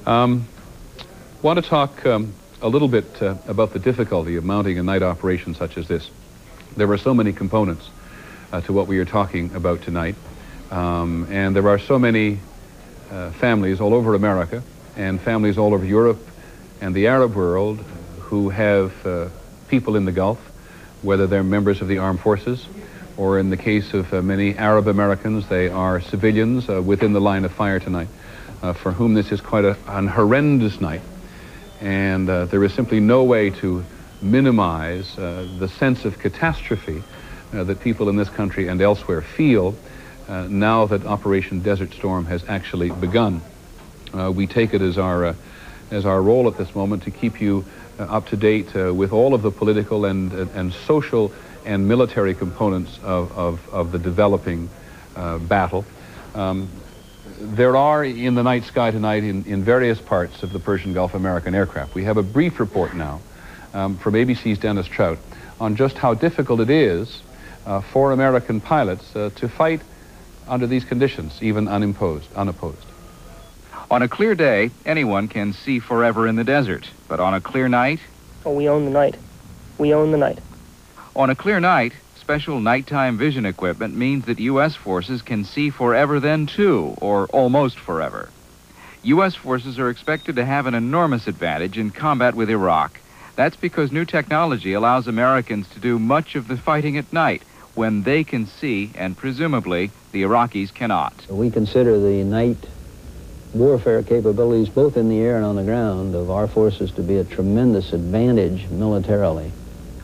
Want to talk a little bit about the difficulty of mounting a night operation such as this. There are so many components to what we are talking about tonight, and there are so many families all over America and families all over Europe and the Arab world who have people in the Gulf, whether they're members of the armed forces or in the case of many Arab Americans, they are civilians within the line of fire tonight, for whom this is quite an horrendous night. And there is simply no way to minimize the sense of catastrophe that people in this country and elsewhere feel now that Operation Desert Storm has actually begun. We take it as our role at this moment to keep you up to date with all of the political and social and military components of the developing battle. There are in the night sky tonight in various parts of the Persian Gulf American aircraft. We have a brief report now from ABC's Dennis Trout on just how difficult it is for American pilots to fight under these conditions, even unopposed. On a clear day, anyone can see forever in the desert. But on a clear night? Oh, we own the night. We own the night. On a clear night, special nighttime vision equipment means that U.S. forces can see forever then too, or almost forever. U.S. forces are expected to have an enormous advantage in combat with Iraq. That's because new technology allows Americans to do much of the fighting at night, when they can see, and presumably, the Iraqis cannot. We consider the night warfare capabilities, both in the air and on the ground, of our forces to be a tremendous advantage militarily.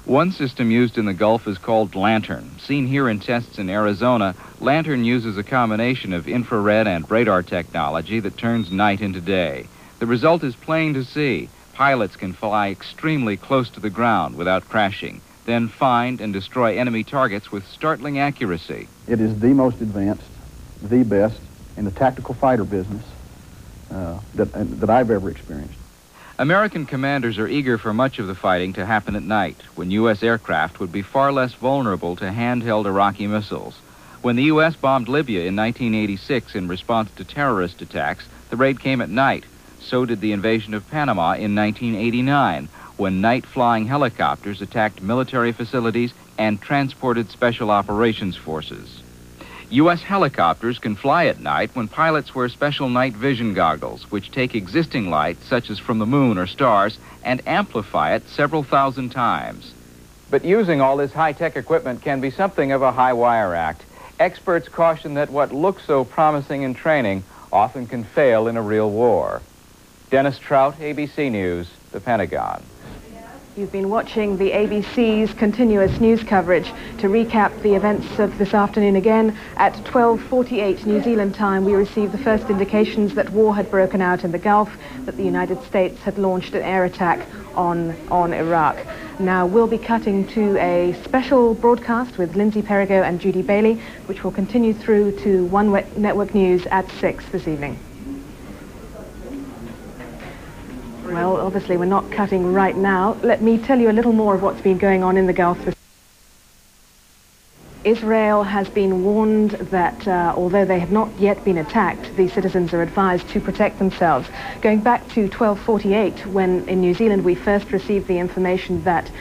One system used in the Gulf is called Lantern. Seen here in tests in Arizona, Lantern uses a combination of infrared and radar technology that turns night into day. The result is plain to see. Pilots can fly extremely close to the ground without crashing, then find and destroy enemy targets with startling accuracy. It is the most advanced, the best in the tactical fighter business that I've ever experienced. American commanders are eager for much of the fighting to happen at night, when U.S. aircraft would be far less vulnerable to handheld Iraqi missiles. When the U.S. bombed Libya in 1986 in response to terrorist attacks, the raid came at night. So did the invasion of Panama in 1989, when night-flying helicopters attacked military facilities and transported special operations forces. U.S. helicopters can fly at night when pilots wear special night vision goggles, which take existing light, such as from the moon or stars, and amplify it several thousand times. But using all this high-tech equipment can be something of a high-wire act. Experts caution that what looks so promising in training often can fail in a real war. Dennis Trout, ABC News, the Pentagon. You've been watching the ABC's continuous news coverage. To recap the events of this afternoon again, at 12:48 New Zealand time, we received the first indications that war had broken out in the Gulf, that the United States had launched an air attack on Iraq. Now, we'll be cutting to a special broadcast with Lindsay Perigo and Judy Bailey, which will continue through to One Network News at 6 this evening. Well, obviously we're not cutting right now. Let me tell you a little more of what's been going on in the Gulf. Israel has been warned that although they have not yet been attacked, the citizens are advised to protect themselves. Going back to 12:48, when in New Zealand we first received the information that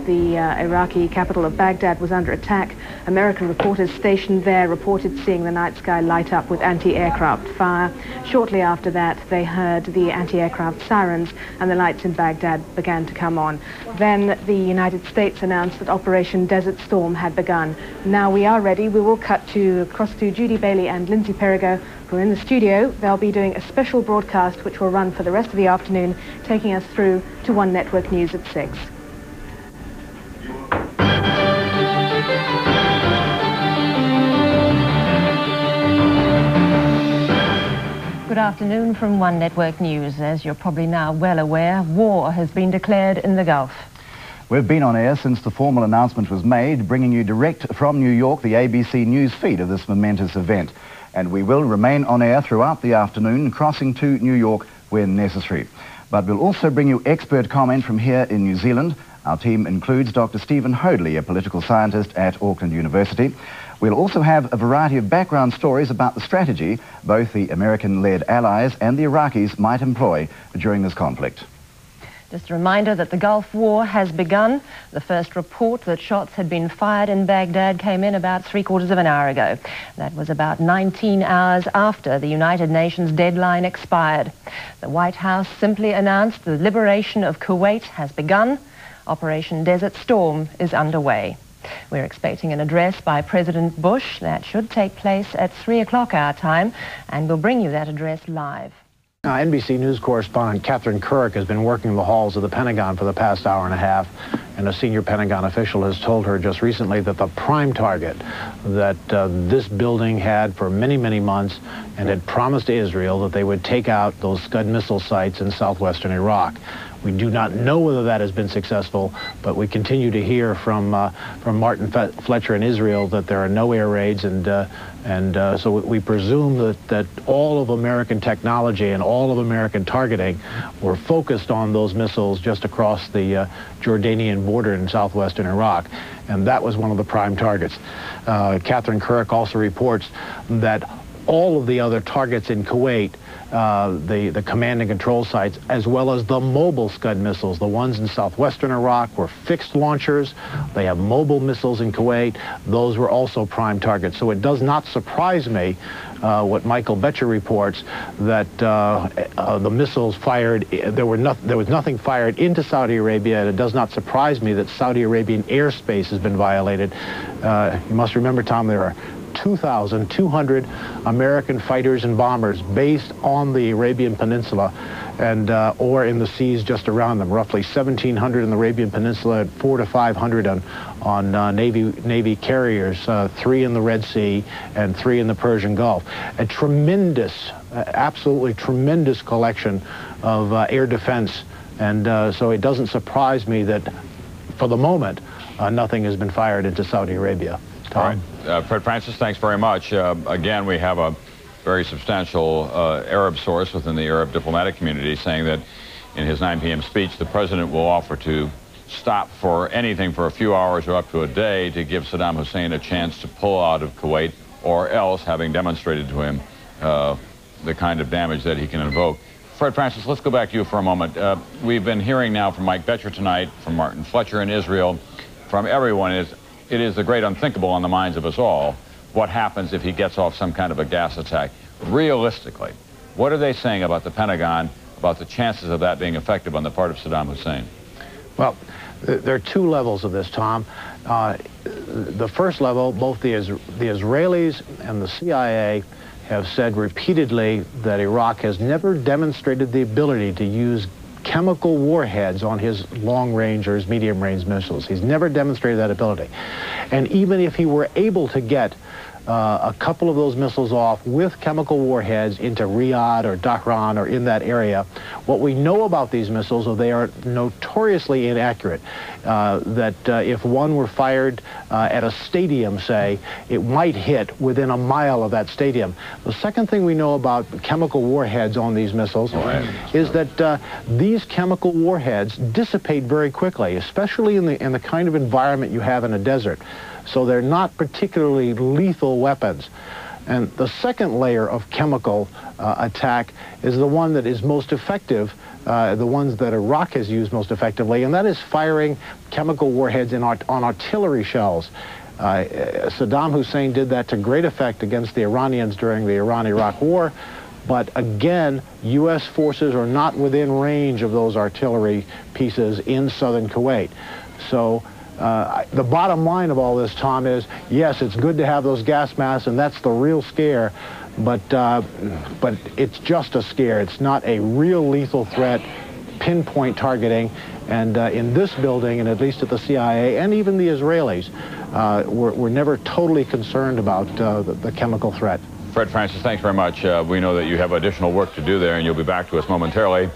the Iraqi capital of Baghdad was under attack, American reporters stationed there reported seeing the night sky light up with anti-aircraft fire. Shortly after that, they heard the anti-aircraft sirens and the lights in Baghdad began to come on. Then the United States announced that Operation Desert Storm had begun. Now we are ready. We will cut across to Judy Bailey and Lindsay Perigo, who are in the studio. They'll be doing a special broadcast which will run for the rest of the afternoon, taking us through to One Network News at 6. Good afternoon from One Network News. As you're probably now well aware, war has been declared in the Gulf. We've been on air since the formal announcement was made, bringing you direct from New York the ABC News feed of this momentous event. And we will remain on air throughout the afternoon, crossing to New York when necessary. But we'll also bring you expert comment from here in New Zealand Our team includes Dr. Stephen Hoadley, a political scientist at Auckland University. We'll also have a variety of background stories about the strategy both the American-led allies and the Iraqis might employ during this conflict. Just a reminder that the Gulf War has begun. The first report that shots had been fired in Baghdad came in about 3/4 of an hour ago. That was about 19 hours after the United Nations deadline expired. The White House simply announced the liberation of Kuwait has begun. Operation Desert Storm is underway. We're expecting an address by President Bush. That should take place at 3 o'clock our time, and we'll bring you that address live. NBC News correspondent Catherine Kurek has been working the halls of the Pentagon for the past hour and a half, and a senior Pentagon official has told her just recently that the prime target that this building had for many, many months and had promised Israel that they would take out those Scud missile sites in southwestern Iraq. We do not know whether that has been successful, but we continue to hear from Martin Fletcher in Israel that there are no air raids, and so we presume that all of American technology and all of American targeting were focused on those missiles just across the Jordanian border in southwestern Iraq, and that was one of the prime targets. Catherine Kurek also reports that all of the other targets in Kuwait, the command and control sites, as well as the mobile Scud missiles, the ones in southwestern Iraq were fixed launchers. They have mobile missiles in Kuwait. Those were also prime targets. So it does not surprise me what Michael Betcher reports, that the missiles fired, there was nothing fired into Saudi Arabia, and it does not surprise me that Saudi Arabian airspace has been violated. You must remember, Tom, there are 2,200 American fighters and bombers based on the Arabian Peninsula and or in the seas just around them. Roughly 1,700 in the Arabian Peninsula, and 400 to 500 on Navy carriers, 3 in the Red Sea and 3 in the Persian Gulf. A tremendous, absolutely tremendous collection of air defense, and so it doesn't surprise me that, for the moment, nothing has been fired into Saudi Arabia. Tom? All right. Fred Francis, thanks very much. Again, we have a very substantial Arab source within the Arab diplomatic community saying that in his 9 p.m. speech, the president will offer to stop for anything for a few hours or up to a day to give Saddam Hussein a chance to pull out of Kuwait, or else, having demonstrated to him the kind of damage that he can invoke. Fred Francis, let's go back to you for a moment. We've been hearing now from Mike Betcher tonight, from Martin Fletcher in Israel, from everyone. It is the great unthinkable on the minds of us all. What happens if he gets off some kind of a gas attack? Realistically, what are they saying about the Pentagon, about the chances of that being effective on the part of Saddam Hussein? Well, there are 2 levels of this, Tom. The first level, both the Israelis and the CIA have said repeatedly that Iraq has never demonstrated the ability to use chemical warheads on his long-range or his medium-range missiles. He's never demonstrated that ability. And even if he were able to get a couple of those missiles off with chemical warheads into Riyadh or Dhahran or in that area, what we know about these missiles is they are notoriously inaccurate. If one were fired at a stadium, say, it might hit within a mile of that stadium. The second thing we know about chemical warheads on these missiles is that these chemical warheads dissipate very quickly, especially in the kind of environment you have in a desert. So they're not particularly lethal weapons. And the second layer of chemical attack is the one that is most effective, the ones that Iraq has used most effectively, and that is firing chemical warheads on artillery shells. Saddam Hussein did that to great effect against the Iranians during the Iran-Iraq War, but again, U.S. forces are not within range of those artillery pieces in southern Kuwait. So the bottom line of all this, Tom, is yes, it's good to have those gas masks, and that's the real scare, but it's just a scare. It's not a real lethal threat, pinpoint targeting, and in this building, and at least at the CIA, and even the Israelis, we're never totally concerned about the chemical threat. Fred Francis, thanks very much. We know that you have additional work to do there, and you'll be back to us momentarily.